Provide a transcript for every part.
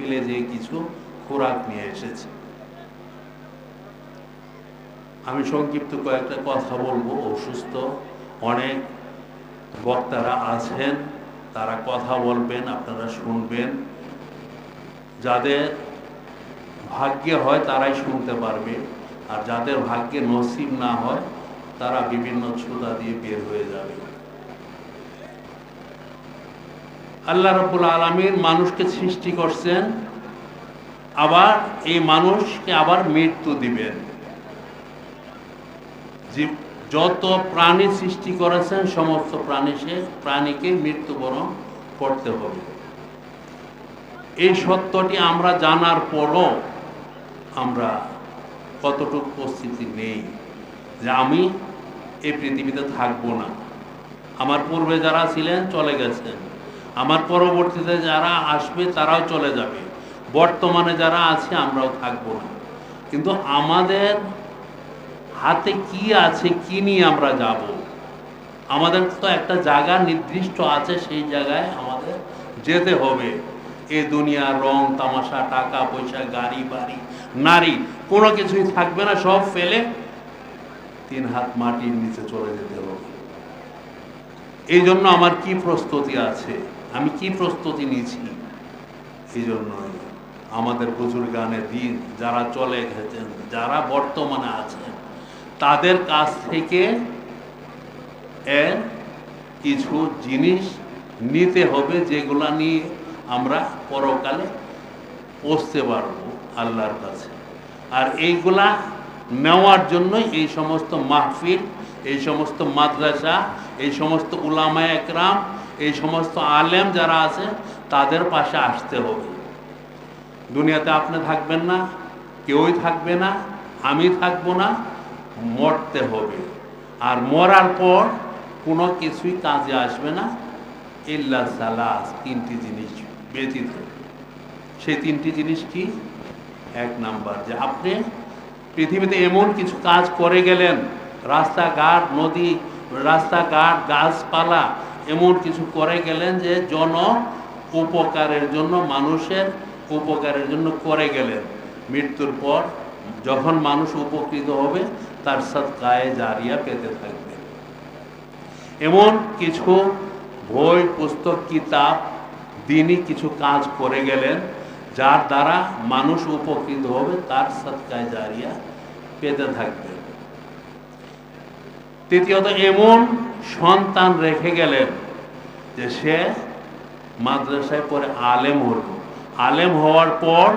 মাহফিলে যে কিছু খোরাক নিয়ে এসেছে। আমি সংক্ষিপ্ত কয়েকটা কথা বলবো। অসুস্থ অনেক বক্তারা আছেন, তারা কথা বলবেন, আপনারা শুনবেন। যাদের ভাগ্যে হয় তারাই শুনতে পারবে, আর যাদের ভাগ্যে নসিব না হয় তারা বিভিন্ন ছুতা দিয়ে বের হয়ে যাবে। আল্লাহ রাব্বুল আলামিন মানুষকে সৃষ্টি করছেন, আবার এই মানুষকে আবার মৃত্যু দিবেন। যত প্রাণী সৃষ্টি করেছেন সমস্ত প্রাণীকে মৃত্যুবরণ করতে হবে। এই সত্যটি আমরা জানার পরও আমরা কতটুকু প্রস্তুতি নেই যে আমি এই পৃথিবীতে থাকবো না। আমার পূর্বে যারা ছিলেন চলে গেছেন, আমার পরবর্তীতে যারা আসবে তারাও চলে যাবে, বর্তমানে যারা আছে আমরাও থাকবো না। কিন্তু আমাদের হাতে কি আছে, কি নিয়ে আমরা যাব? আমাদের তো একটা জায়গা নির্দিষ্ট আছে, সেই জায়গায় আমাদের যেতে হবে। এই দুনিয়ার রং তামাশা, টাকা পয়সা, গাড়ি বাড়ি, নারী কোনো কিছুই থাকবে না, সব ফেলে 3 হাত মাটির নিচে চলে যেতে হবে। এই জন্য আমার কি প্রস্তুতি আছে, আমি কি প্রস্তুতি নিয়েছি? এই জন্যই আমাদের বুজুর্গানের দিন যারা চলে গেছেন, যারা বর্তমানে আছেন, তাদের কাছ থেকে কিছু জিনিস নিতে হবে, যেগুলা নিয়ে আমরা পরকালে পৌঁছতে পারবো আল্লাহর কাছে। আর এইগুলা নেওয়ার জন্যই এই সমস্ত মাহফিল, এই সমস্ত মাদ্রাসা, এই সমস্ত উলামায়ে একরাম, এই সমস্ত আলেম যারা আছে তাদের পাশে আসতে হবে। দুনিয়াতে আপনি থাকবেন না, কেউই থাকবে না, আমি থাকবো না, মরতে হবে। আর মরার পর কোনো কিছুই কাজে আসবে না ইল্লা সালাস, 3টি জিনিস ব্যতীত। সেই 3টি জিনিস কি? 1 নাম্বার, যে আপনি পৃথিবীতে এমন কিছু কাজ করে গেলেন, রাস্তাঘাট, নদী, রাস্তাঘাট, গাছপালা এমন কিছু করে গেলেন যে জন উপকারের জন্য, মানুষের উপকারের জন্য করে গেলেন। মৃত্যুর পর যখন মানুষ উপকৃত হবে তার সাদকায়ে জারিয়া পেতে থাকবে। এমন কিছু বই, পুস্তক, কিতাব, দিনই কিছু কাজ করে গেলেন যার দ্বারা মানুষ উপকৃত হবে, তার সাদকায়ে জারিয়া পেতে থাকবে। তৃতীয়ত, এমন সন্তান রেখে গেলেন যে সে মাদ্রাসায় পড়ে আলেম হলো। আলেম হওয়ার পর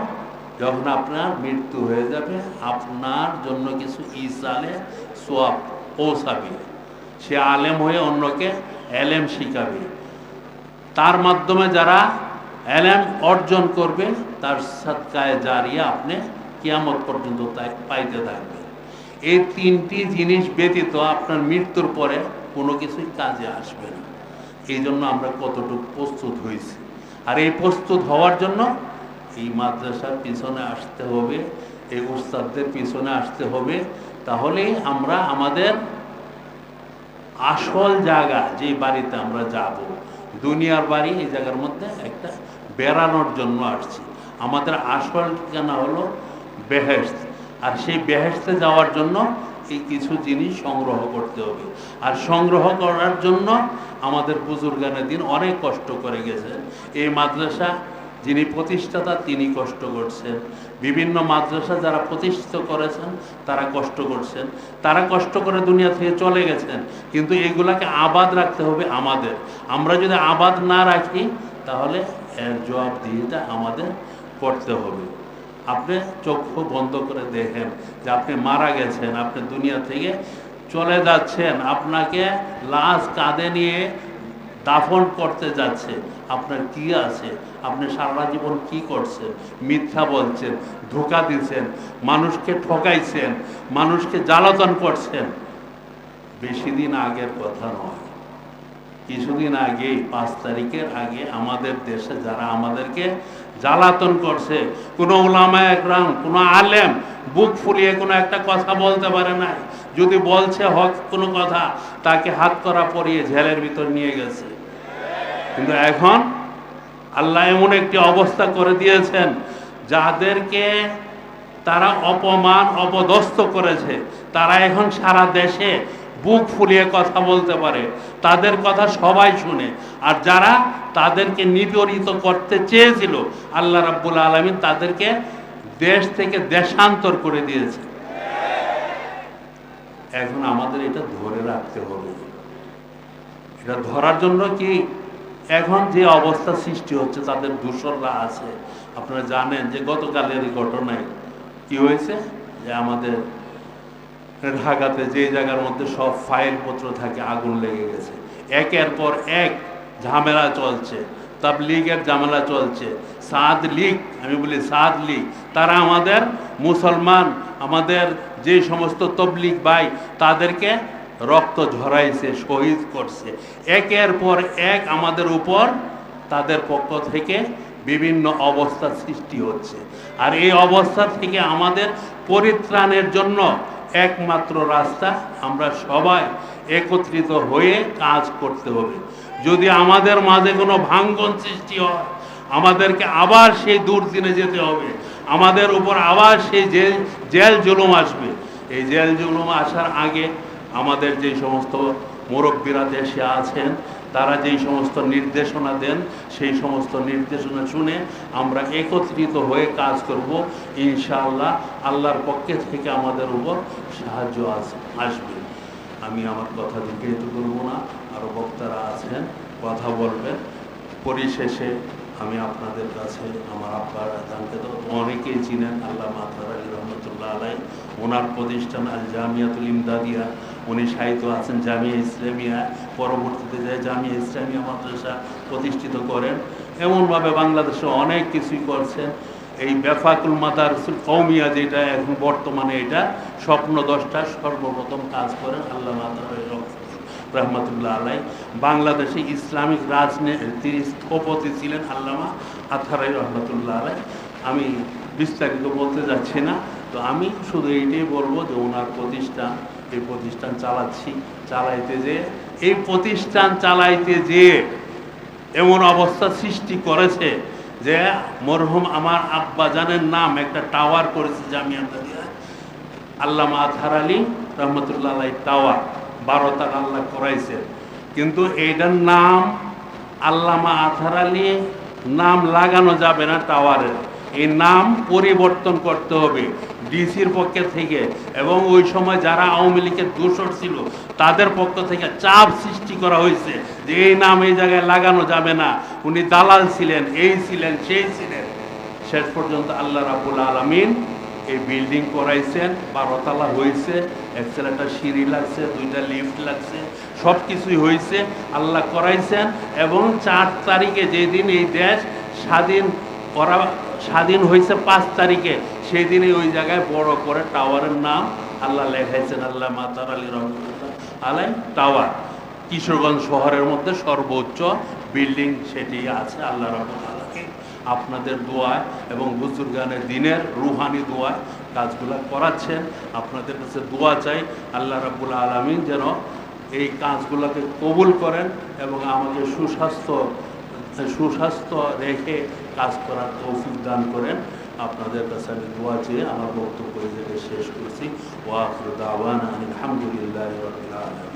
যখন আপনার মৃত্যু হয়ে যাবে, আপনার জন্য কিছু ইসালে সোয়াব পৌঁছাবে। সে আলেম হয়ে অন্যকে এলেম শিখাবে। তার মাধ্যমে যারা এলেম অর্জন করবে তার সাদকায়ে জারিয়া আপনি কিয়ামত পর্যন্ত পাইতে থাকবে। এই 3টি জিনিস ব্যতীত আপনার মৃত্যুর পরে কোনো কিছুই কাজে আসবে না। এই জন্য আমরা কতটুকু প্রস্তুত হয়েছি। আর এই প্রস্তুত হওয়ার জন্য এই মাদ্রাসার পিছনে আসতে হবে, এই উস্তাদদের পিছনে আসতে হবে। তাহলেই আমরা আমাদের আসল জায়গা, যে বাড়িতে আমরা যাব, দুনিয়ার বাড়ি, এই জায়গার মধ্যে একটা বেড়ানোর জন্য আসছি। আমাদের আসল ঠিকানা হলো বেহেশত। আর সেই বেহেশতে যাওয়ার জন্য এই কিছু জিনিস সংগ্রহ করতে হবে। আর সংগ্রহ করার জন্য আমাদের বুজুর্গানের দিন অনেক কষ্ট করে গেছেন। এই মাদ্রাসা যিনি প্রতিষ্ঠাতা তিনি কষ্ট করছেন, বিভিন্ন মাদ্রাসা যারা প্রতিষ্ঠিত করেছেন তারা কষ্ট করছেন, তারা কষ্ট করে দুনিয়া থেকে চলে গেছেন। কিন্তু এগুলাকে আবাদ রাখতে হবে আমাদের। আমরা যদি আবাদ না রাখি তাহলে এর জবাবদিহিটা আমাদের করতে হবে। আপনি চক্ষু বন্ধ করে দেখেন যে আপনি মারা গেছেন, আপনি দুনিয়া থেকে চলে যাচ্ছেন, আপনাকে লাশ কাঁধে নিয়ে দাফন করতে যাচ্ছে, আপনার কি আছে? আপনি সারা জীবন কি করছেন? মিথ্যা বলছেন, ধোঁকা দিচ্ছেন, মানুষকে ঠকাইছেন, মানুষকে জ্বালাতন করছেন। বেশি দিন আগের কথা নয়, কিছুদিন আগেই 5 তারিখের আগে আমাদের দেশে যারা আমাদেরকে জ্বালাতন করছে, কোনো উলামায়ে একরাম, কোনো আলেম বুক ফুলিয়ে কোনো একটা কথা বলতে পারে না। যদি বলছে হক কোনো কথা, তাকে হাত করা পরিয়ে জেলের ভিতর নিয়ে গেছে। কিন্তু এখন আল্লাহ এমন একটি অবস্থা করে দিয়েছেন যাদেরকে তারা অপমান অপদস্থ করেছে, তারা এখন সারা দেশে বুক ফুলিয়ে কথা বলতে পারে, তাদের কথা সবাই শুনে। আর যারা তাদেরকে নিপীড়িত করতে চেয়েছিল, আল্লাহ রাব্বুল আলামিন তাদেরকে দেশ থেকে দেশান্তর করে দিয়েছে। এখন আমাদের এটা ধরে রাখতে হবে। এটা ধরার জন্য কি, এখন যে অবস্থা সৃষ্টি হচ্ছে, তাদের দূষণরা আছে। আপনারা জানেন যে গতকালের এই ঘটনায় কি হয়েছে, যে আমাদের ঢাকাতে যে জায়গার মধ্যে সব ফাইলপত্র থাকে আগুন লেগে গেছে। একের পর এক ঝামেলা চলছে, তাবলীগের ঝামেলা চলছে। সাদ লীগ, আমি বলি সাদ লীগ, তারা আমাদের মুসলমান, আমাদের যে সমস্ত তবলীগ ভাই, তাদেরকে রক্ত ঝরাইছে, শহীদ করছে। একের পর এক আমাদের উপর তাদের পক্ষ থেকে বিভিন্ন অবস্থা সৃষ্টি হচ্ছে। আর এই অবস্থা থেকে আমাদের পরিত্রাণের জন্য একমাত্র রাস্তা, আমরা সবাই একত্রিত হয়ে কাজ করতে হবে। যদি আমাদের মাঝে কোনো ভাঙ্গন সৃষ্টি হয়, আমাদেরকে আবার সেই দুর্দিনে যেতে হবে, আমাদের উপর আবার সেই জেল জুলুম আসবে। এই জেল জুলুম আসার আগে আমাদের যে সমস্ত মুরব্বীরা দেশে আছেন, তারা যেই সমস্ত নির্দেশনা দেন, সেই সমস্ত নির্দেশনা শুনে আমরা একত্রিত হয়ে কাজ করব। ইনশাআল্লাহ আল্লাহর পক্ষে থেকে আমাদের উপর সাহায্য আসবে। আমি আমার কথা দীর্ঘায়িত করব না, আরও বক্তারা আছেন, কথা বলবেন। পরিশেষে আমি আপনাদের কাছে আমার আব্বার জানতে তো অনেকেই চিনেন, আল্লামা আতহার আলী রহমতুল্লাহ আলাই। ওনার প্রতিষ্ঠান আল জামিয়াতুল ইমদাদিয়া, উনি সাহিত্য আছেন জামিয়া ইসলামিয়া, পরবর্তীতে যায় জামিয়া ইসলামিয়া মাদ্রাসা প্রতিষ্ঠিত করেন। এমনভাবে বাংলাদেশে অনেক কিছুই করছেন। এই বেফাকুল মাদারসুল কওমিয়া, যেটা এখন বর্তমানে এটা স্বপ্ন 10টা সর্বপ্রথম কাজ করেন আল্লামা আতহার রহমতুল্লাহ আলাই। বাংলাদেশে ইসলামিক রাজনীতির স্থপতি ছিলেন আল্লামা আতহার রহমতুল্লাহ আলাই। আমি বিস্তারিত বলতে যাচ্ছি না, তো আমি শুধু এইটাই বলবো যে ওনার প্রতিষ্ঠান, এই প্রতিষ্ঠান চালাইতে যে এমন অবস্থা সৃষ্টি করেছে যে মরহুম আমার আব্বা জানের নাম একটা টাওয়ার করেছে জামিয়া ইমদাদিয়া, আল্লামা আতহার আলী রহমতুল্লাহ আলাই টাওয়ার, 12 তালা আল্লাহ করাইছে। কিন্তু এইটার নাম আল্লামা আতহার আলী নাম লাগানো যাবে না টাওয়ারের, এই নাম পরিবর্তন করতে হবে ডিসির পক্ষ থেকে। এবং ওই সময় যারা আওয়ামী লীগের দোসর ছিল, তাদের পক্ষ থেকে চাপ সৃষ্টি করা হয়েছে যে এই নাম এই জায়গায় লাগানো যাবে না, উনি দালাল ছিলেন, এই ছিলেন, সেই ছিলেন। শেষ পর্যন্ত আল্লাহ রাব্বুল আলামিন এই বিল্ডিং করাইছেন, 12 তালা হয়েছে, একটা সিঁড়ি লাগছে, 2টা লিফট লাগছে, সব কিছুই হয়েছে, আল্লাহ করাইছেন। এবং 4 তারিখে যেদিন এই দেশ স্বাধীন হয়েছে, 5 তারিখে, সেই দিনে ওই জায়গায় বড় করে টাওয়ারের নাম আল্লাহ লেখাইছেন, আল্লামা আতহার আলী রহমতুল্লাহ আলাই টাওয়ার। কিশোরগঞ্জ শহরের মধ্যে সর্বোচ্চ বিল্ডিং সেটি আছে। আল্লাহ রাব্বুল আলামিন আপনাদের দোয়ায় এবং বুজুর্গানের দিনের রুহানি দোয়ায় কাজগুলো করাচ্ছেন। আপনাদের কাছে দোয়া চাই, আল্লাহ রাব্বুল আলামিন যেন এই কাজগুলোকে কবুল করেন এবং আমাকে সুস্বাস্থ্য রেখে কাজ করার তৌফিক দান করেন। আপনাদের কাছে আমি দোয়া চেয়ে আমার বক্তব্য শেষ করছি। ওয়া আখিরু দাওয়ানা আলহামদুলিল্লাহি রাব্বিল আলামিন।